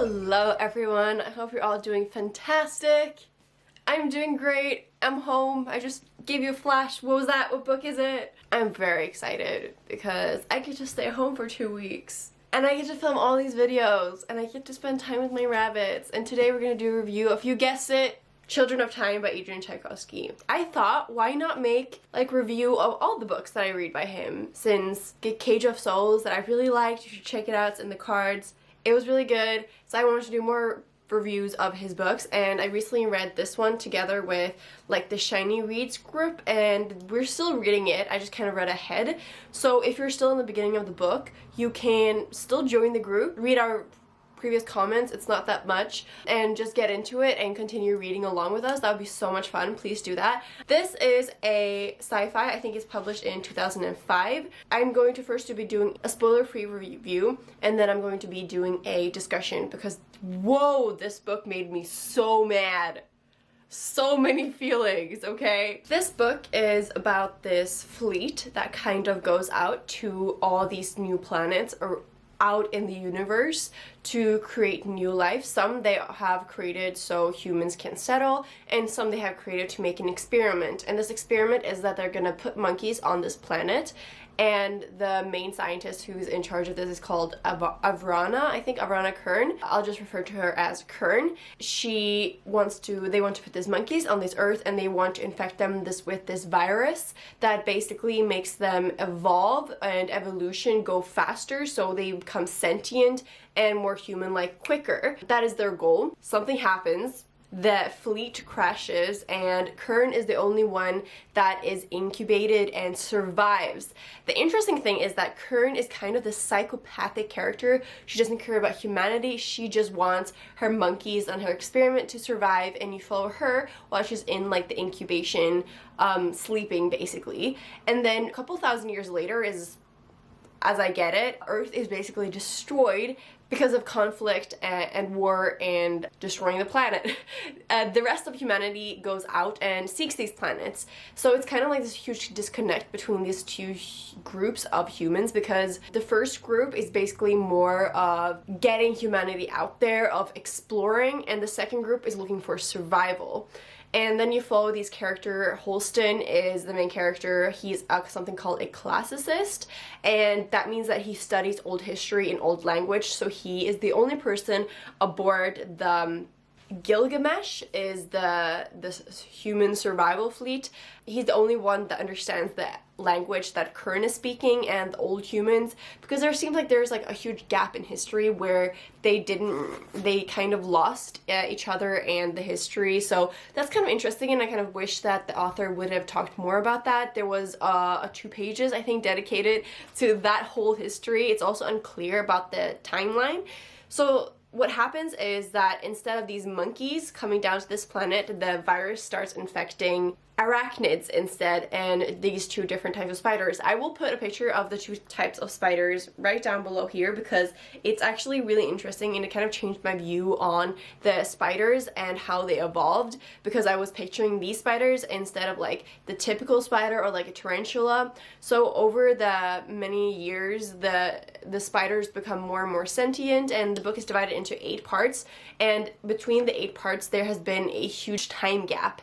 Hello everyone, I hope you're all doing fantastic. I'm doing great. I'm home. I just gave you a flash. What was that? What book is it? I'm very excited because I get to stay home for 2 weeks. And I get to film all these videos and I get to spend time with my rabbits. And today we're going to do a review of, you guessed it, Children of Time by Adrian Tchaikovsky. I thought, why not make like review of all the books that I read by him, since Cage of Souls that I really liked, you should check it out, it's in the cards. It was really good, so I wanted to do more reviews of his books, and I recently read this one together with like the Shiny Reads group, and we're still reading it. I just kind of read ahead, so if you're still in the beginning of the book, you can still join the group, read our previous comments, it's not that much, and just get into it and continue reading along with us. That would be so much fun. Please do that. This is a sci-fi. I think it's published in 2005. I'm going to first be doing a spoiler-free review, and then I'm going to be doing a discussion because, whoa, this book made me so mad. So many feelings, okay? This book is about this fleet that kind of goes out to all these new planets or out in the universe to create new life. Some they have created so humans can settle, and some they have created to make an experiment. And this experiment is that they're gonna put monkeys on this planet, and the main scientist who's in charge of this is called Avrana, I think Avrana Kern. I'll just refer to her as Kern. They want to put these monkeys on this earth, and they want to infect them with this virus that basically makes them evolve and evolution go faster, so they become sentient and more human-like quicker. That is their goal. Something happens. The fleet crashes, and Kern is the only one that is incubated and survives. The interesting thing is that Kern is kind of the psychopathic character. She doesn't care about humanity. She just wants her monkeys on her experiment to survive, and you follow her while she's in like the incubation, sleeping basically. And then a couple thousand years later, as I get it, Earth is basically destroyed because of conflict and war and destroying the planet. The rest of humanity goes out and seeks these planets. So it's kind of like this huge disconnect between these two groups of humans, because the first group is basically more of getting humanity out there, of exploring, and the second group is looking for survival. And then you follow these characters. Holston is the main character. He's something called a classicist, and that means that he studies old history and old language, so he is the only person aboard the Gilgamesh, is the human survival fleet. He's the only one that understands the language that Kern is speaking and the old humans, because there seems like there's like a huge gap in history where they kind of lost each other and the history. So that's kind of interesting, and I kind of wish that the author would have talked more about that. There was 2 pages I think dedicated to that whole history. It's also unclear about the timeline. So what happens is that instead of these monkeys coming down to this planet, the virus starts infecting arachnids instead, and these 2 different types of spiders. I will put a picture of the 2 types of spiders right down below here, because it's actually really interesting, and it kind of changed my view on the spiders and how they evolved, because I was picturing these spiders instead of like the typical spider or like a tarantula. So over the many years, the spiders become more and more sentient, and the book is divided into 8 parts, and between the 8 parts there has been a huge time gap.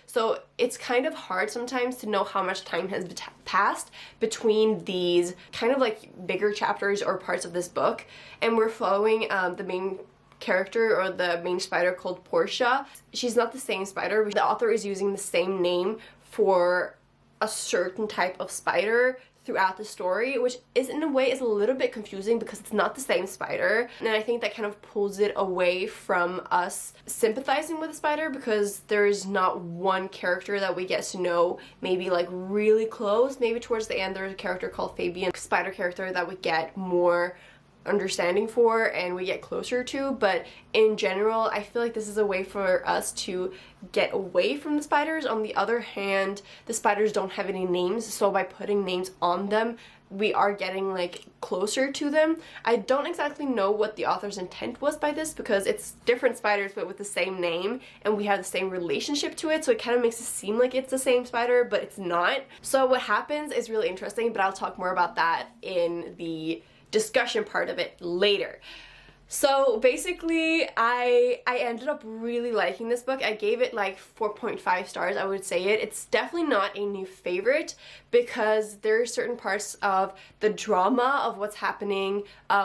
So it's kind of hard sometimes to know how much time has passed between these kind of like bigger chapters or parts of this book. And we're following the main character, or the main spider, called Portia. She's not the same spider. The author is using the same name for a certain type of spider throughout the story, which is in a way is a little bit confusing because it's not the same spider, and I think that kind of pulls it away from us sympathizing with the spider, because there's not one character that we get to know maybe like really close. Maybe towards the end there's a character called Fabian, spider character, that we get more understanding for and we get closer to, but in general I feel like this is a way for us to get away from the spiders. On the other hand, the spiders don't have any names, so by putting names on them we are getting like closer to them. I don't exactly know what the author's intent was by this, because it's different spiders but with the same name and we have the same relationship to it, so it kind of makes it seem like it's the same spider, but it's not. So what happens is really interesting, but I'll talk more about that in the discussion part of it later. So basically, I ended up really liking this book. I gave it like 4.5 stars, I would say it. It's definitely not a new favorite because there are certain parts of the drama of what's happening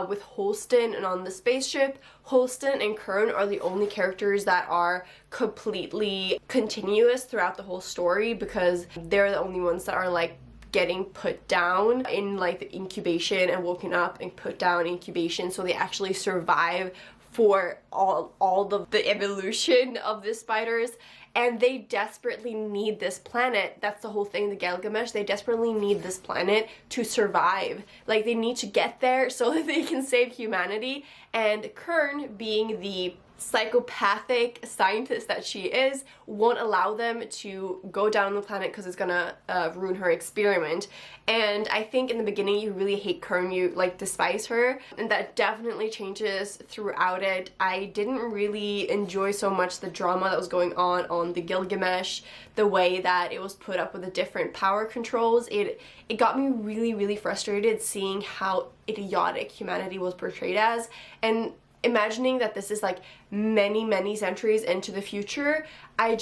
with Holston and on the spaceship. Holston and Kern are the only characters that are completely continuous throughout the whole story because they're the only ones that are like getting put down in like the incubation and woken up and put down incubation, so they actually survive for all the evolution of the spiders, and they desperately need this planet. That's the whole thing, the Gilgamesh, they desperately need this planet to survive. Like, they need to get there so that they can save humanity, and Kern, being the psychopathic scientist that she is, won't allow them to go down the planet because it's gonna ruin her experiment. And I think in the beginning you really hate Kern, you like despise her, and that definitely changes throughout it. I didn't really enjoy so much the drama that was going on the Gilgamesh, the way that it was put up with the different power controls. It got me really frustrated seeing how idiotic humanity was portrayed as, and imagining that this is like many centuries into the future. I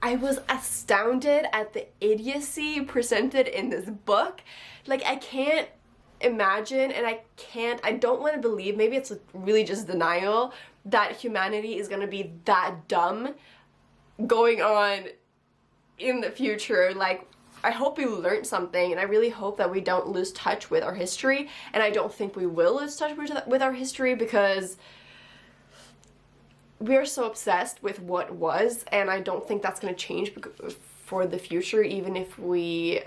was astounded at the idiocy presented in this book. Like, I can't imagine, and I don't want to believe, maybe it's really just denial, that humanity is gonna be that dumb going on in the future. Like, I hope we learned something, and I really hope that we don't lose touch with our history, and I don't think we will lose touch with our history because we're so obsessed with what was, and I don't think that's going to change for the future, even if we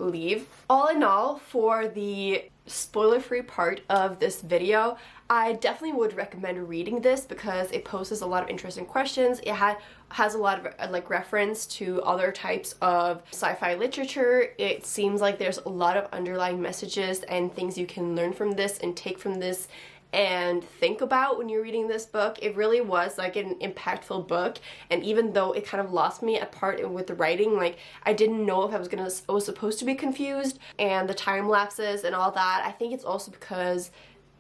leave. All in all, for the spoiler-free part of this video, I definitely would recommend reading this because it poses a lot of interesting questions. It has a lot of like reference to other types of sci-fi literature. It seems like there's a lot of underlying messages and things you can learn from this and take from this and think about when you're reading this book. It really was like an impactful book, and even though it kind of lost me at part with the writing, like I didn't know if I was supposed to be confused, and the time lapses and all that, I think it's also because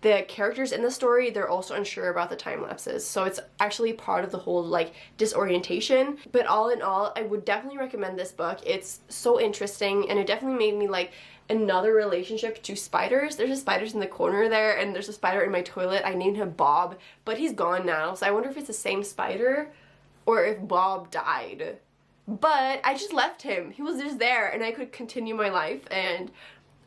the characters in the story, they're also unsure about the time lapses, so it's actually part of the whole like disorientation. But all in all, I would definitely recommend this book. It's so interesting, and it definitely made me like another relationship to spiders. There's a spiders in the corner there, and there's a spider in my toilet. I named him Bob, but he's gone now, so I wonder if it's the same spider or if Bob died. But I just left him. He was just there, and I could continue my life, and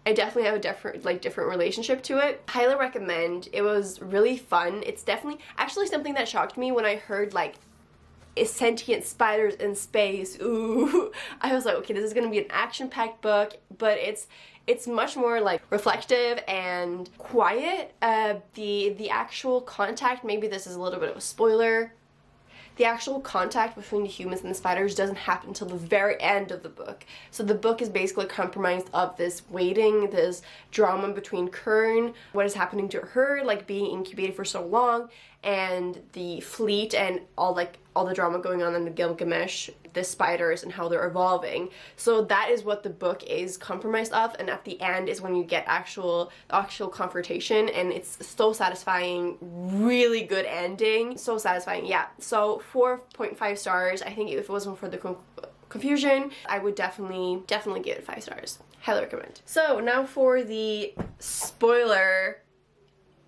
I definitely have a different relationship to it. Highly recommend. It was really fun. It's definitely actually something that shocked me when I heard like sentient spiders in space. Ooh, I was like, okay, this is gonna be an action-packed book, but it's much more like reflective and quiet. The actual contact, maybe this is a little bit of a spoiler, the actual contact between the humans and the spiders doesn't happen until the very end of the book. So the book is basically comprised of this waiting, this drama between Kern, what is happening to her, like being incubated for so long, and the fleet and all the drama going on in the Gilgamesh, the spiders and how they're evolving. So that is what the book is comprised of, and at the end is when you get actual confrontation, and it's so satisfying. Really good ending, so satisfying. Yeah, so 4.5 stars. I think if it wasn't for the confusion, I would definitely give it 5 stars. Highly recommend. So now for the spoiler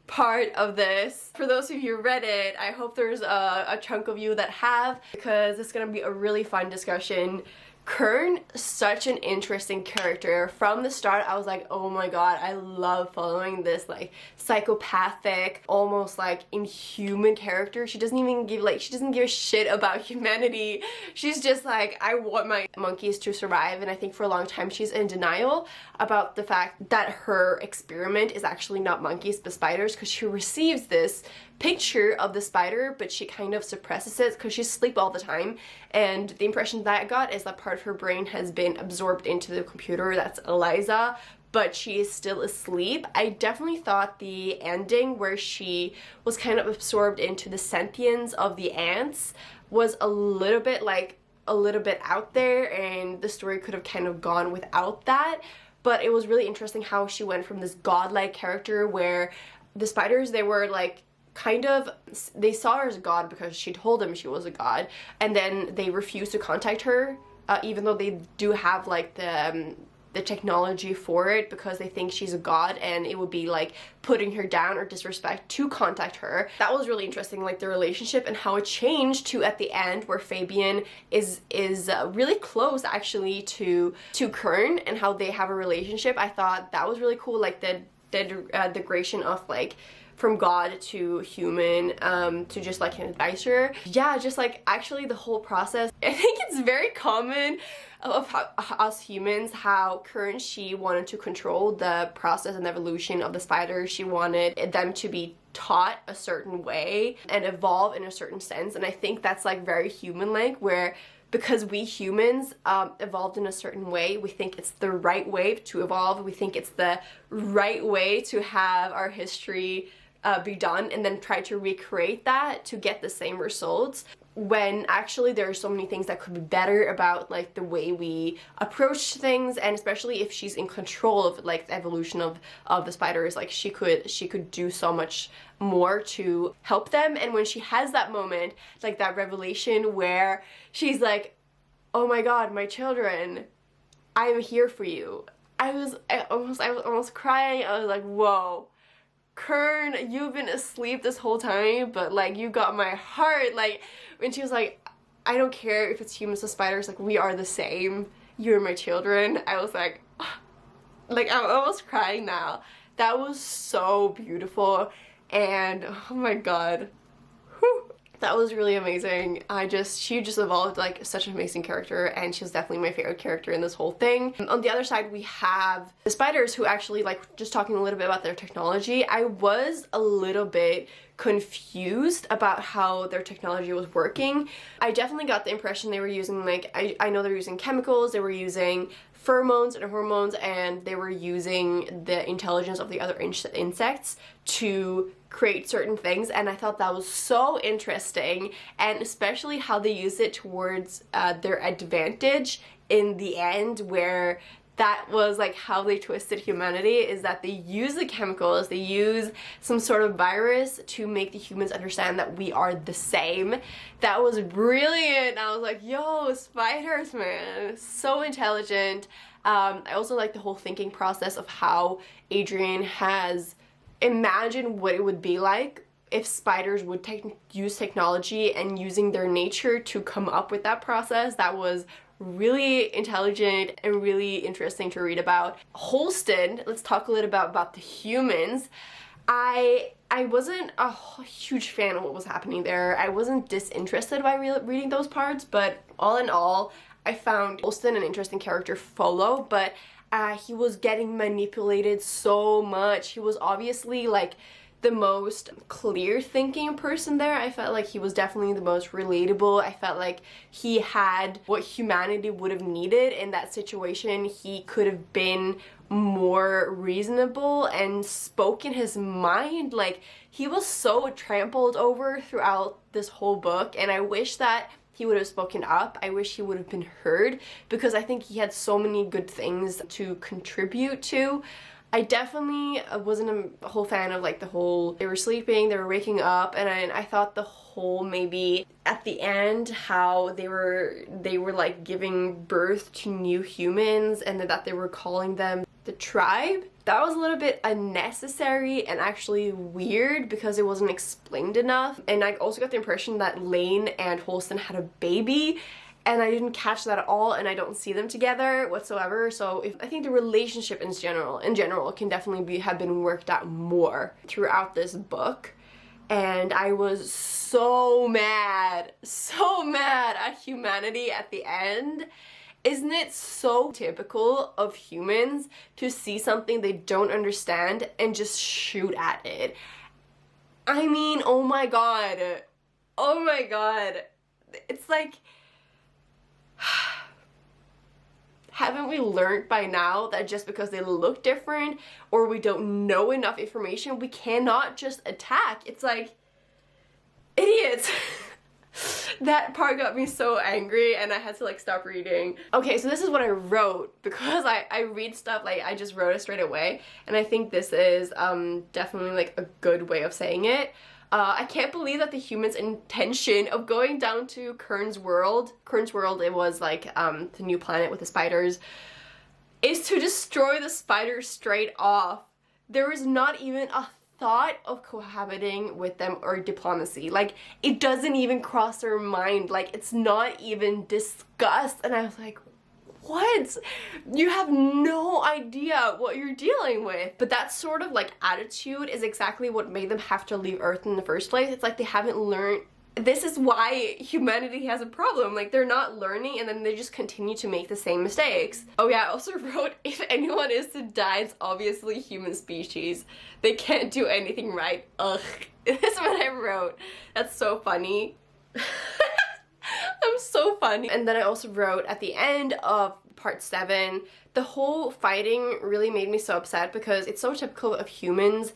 part of this. For those of you who read it, I hope there's a chunk of you that have, because it's gonna be a really fun discussion. Kern, such an interesting character. From the start, I was like, oh my god, I love following this like psychopathic, almost like inhuman character. She doesn't even give a shit about humanity. She's just like, I want my monkeys to survive, and I think for a long time she's in denial about the fact that her experiment is actually not monkeys but spiders, because she receives this picture of the spider, but she kind of suppresses it because she's asleep all the time, and the impression that I got is that part of her brain has been absorbed into the computer, that's Eliza, but she is still asleep. I definitely thought the ending where she was kind of absorbed into the sentience of the ants was a little bit out there, and the story could have kind of gone without that. But it was really interesting how she went from this godlike character where the spiders, they were like kind of, they saw her as a god because she told them she was a god, and then they refused to contact her, even though they do have like the technology for it, because they think she's a god and it would be like putting her down or disrespect to contact her. That was really interesting, like the relationship and how it changed to at the end where Fabian is really close actually to Kern, and how they have a relationship. I thought that was really cool, like the degradation of like from god to human, to just like an advisor. Yeah, just like actually the whole process. I think it's very common of how, us humans, how Kern, she wanted to control the process and evolution of the spiders. She wanted them to be taught a certain way and evolve in a certain sense, and I think that's like very human-like, where because we humans evolved in a certain way, we think it's the right way to evolve, we think it's the right way to have our history be done, and then try to recreate that to get the same results, when actually there are so many things that could be better about like the way we approach things. And especially if she's in control of like the evolution of the spiders, like she could do so much more to help them. And when she has that moment, like that revelation where she's like, oh my god, my children, I am here for you, I was almost crying. I was like, whoa, Kern, you've been asleep this whole time, but like you got my heart. Like when she was like, I don't care if it's humans or spiders, like we are the same, you're my children. I was like I'm almost crying now. That was so beautiful, and oh my god, whew. That was really amazing. She just evolved like such an amazing character, and she's definitely my favorite character in this whole thing. On the other side, we have the spiders, who actually, like, just talking a little bit about their technology, I was a little bit confused about how their technology was working. I definitely got the impression they were using, like, I know they're using chemicals, they were using pheromones and hormones, and they were using the intelligence of the other insects to create certain things, and I thought that was so interesting, and especially how they use it towards their advantage in the end, where that was like how they twisted humanity, is that they use the chemicals, they use some sort of virus to make the humans understand that we are the same. That was brilliant. I was like, yo, spiders, man, so intelligent. I also like the whole thinking process of how Adrian has imagined what it would be like if spiders would use technology and using their nature to come up with that process. That was really intelligent and really interesting to read about. Holston, let's talk a little about the humans. I wasn't a huge fan of what was happening there. I wasn't disinterested by reading those parts, but all in all, I found Holston an interesting character to follow, but he was getting manipulated so much. He was obviously like the most clear thinking person there. I felt like he was definitely the most relatable. I felt like he had what humanity would have needed in that situation. He could have been more reasonable and spoken his mind. Like, he was so trampled over throughout this whole book, and I wish that he would have spoken up. I wish he would have been heard, because I think he had so many good things to contribute to. I definitely wasn't a whole fan of like the whole, they were sleeping, they were waking up, and I thought the whole, maybe at the end, how they were like giving birth to new humans, and that they were calling them the tribe. That was a little bit unnecessary and actually weird, because it wasn't explained enough. And I also got the impression that Lane and Holston had a baby, and I didn't catch that at all, and I don't see them together whatsoever. So I think the relationship in general can definitely have been worked out more throughout this book. And I was so mad at humanity at the end. Isn't it so typical of humans to see something they don't understand and just shoot at it? I mean, oh my god. Oh my god. It's like, haven't we learned by now that just because they look different or we don't know enough information, we cannot just attack? It's like, idiots. That part got me so angry and I had to like stop reading. Okay, so this is what I wrote because I read stuff, like I just wrote it straight away, and I think this is definitely like a good way of saying it. I can't believe that the humans' intention of going down to Kern's world, it was like the new planet with the spiders, is to destroy the spiders straight off. There was not even a thought of cohabiting with them or diplomacy. Like, it doesn't even cross their mind. Like, it's not even discussed. And I was like, what? You have no idea what you're dealing with. But that sort of like attitude is exactly what made them have to leave Earth in the first place. It's like they haven't learned. This is why humanity has a problem. Like, they're not learning and then they just continue to make the same mistakes. Oh yeah, I also wrote, if anyone is to die, it's obviously human species. They can't do anything right. Ugh. That's what I wrote. That's so funny. I'm so funny. And then I also wrote at the end of part 7, the whole fighting really made me so upset because it's so typical of humans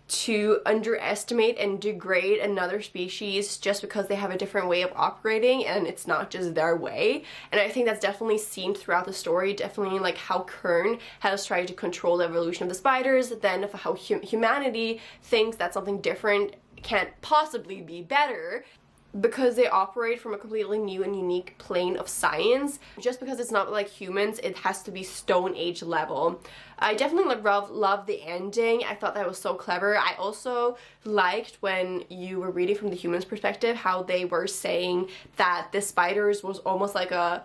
to underestimate and degrade another species just because they have a different way of operating and it's not just their way. And I think that's definitely seen throughout the story, definitely like how Kern has tried to control the evolution of the spiders, then how humanity thinks that something different can't possibly be better, because they operate from a completely new and unique plane of science. Just because it's not like humans, it has to be Stone Age level. I definitely love the ending. I thought that was so clever. I also liked when you were reading from the humans' perspective how they were saying that the spiders was almost like a,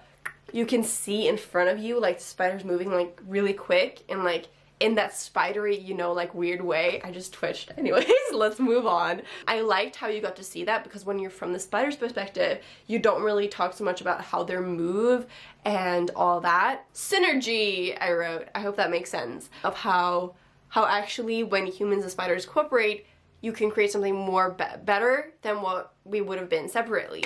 you can see in front of you like the spiders moving like really quick and like in that spidery, you know, like weird way. I just twitched. Anyways, let's move on. I liked how you got to see that because when you're from the spider's perspective, you don't really talk so much about how they move and all that. Synergy, I wrote. I hope that makes sense. Of how actually when humans and spiders cooperate, you can create something more better than what we would have been separately.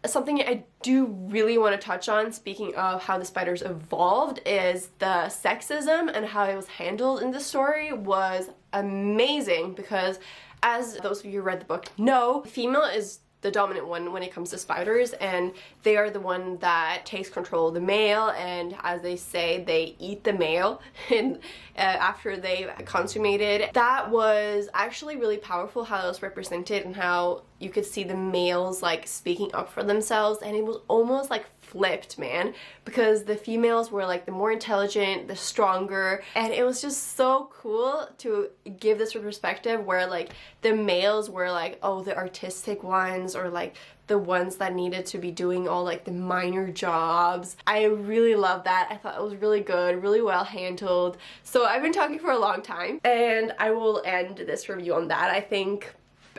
Something I do really want to touch on, speaking of how the spiders evolved, is the sexism and how it was handled in the story was amazing because, as those of you who read the book know, the female is the dominant one when it comes to spiders, and they are the one that takes control of the male, and as they say, they eat the male and after they've consummated. That was actually really powerful how it was represented and how you could see the males like speaking up for themselves, and it was almost like flipped, man, because the females were like the more intelligent, the stronger, and it was just so cool to give this perspective where like the males were like, oh, the artistic ones, or like the ones that needed to be doing all like the minor jobs. I really love that. I thought it was really good, really well handled. So I've been talking for a long time and I will end this review on that. I think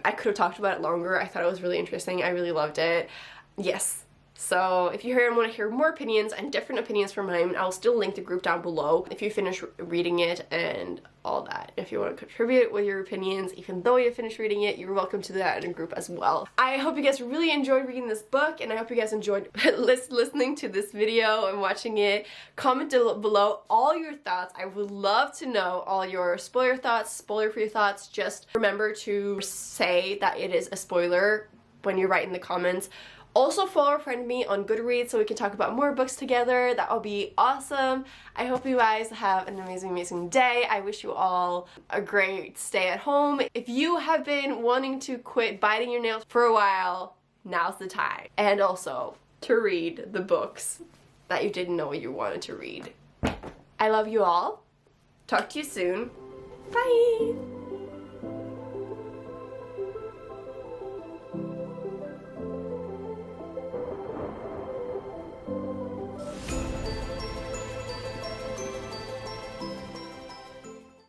I could have talked about it longer. I thought it was really interesting. I really loved it. Yes. So if you want to hear more opinions and different opinions from mine, I'll still link the group down below if you finish reading it and all that. If you want to contribute with your opinions, even though you finished reading it, you're welcome to that in a group as well. I hope you guys really enjoyed reading this book, and I hope you guys enjoyed listening to this video and watching it. Comment below all your thoughts. I would love to know all your spoiler thoughts, spoiler-free thoughts. Just remember to say that it is a spoiler when you write in the comments. Also follow or friend me on Goodreads so we can talk about more books together. That will be awesome. I hope you guys have an amazing day. I wish you all a great stay at home. If you have been wanting to quit biting your nails for a while, now's the time. And also to read the books that you didn't know you wanted to read. I love you all. Talk to you soon. Bye!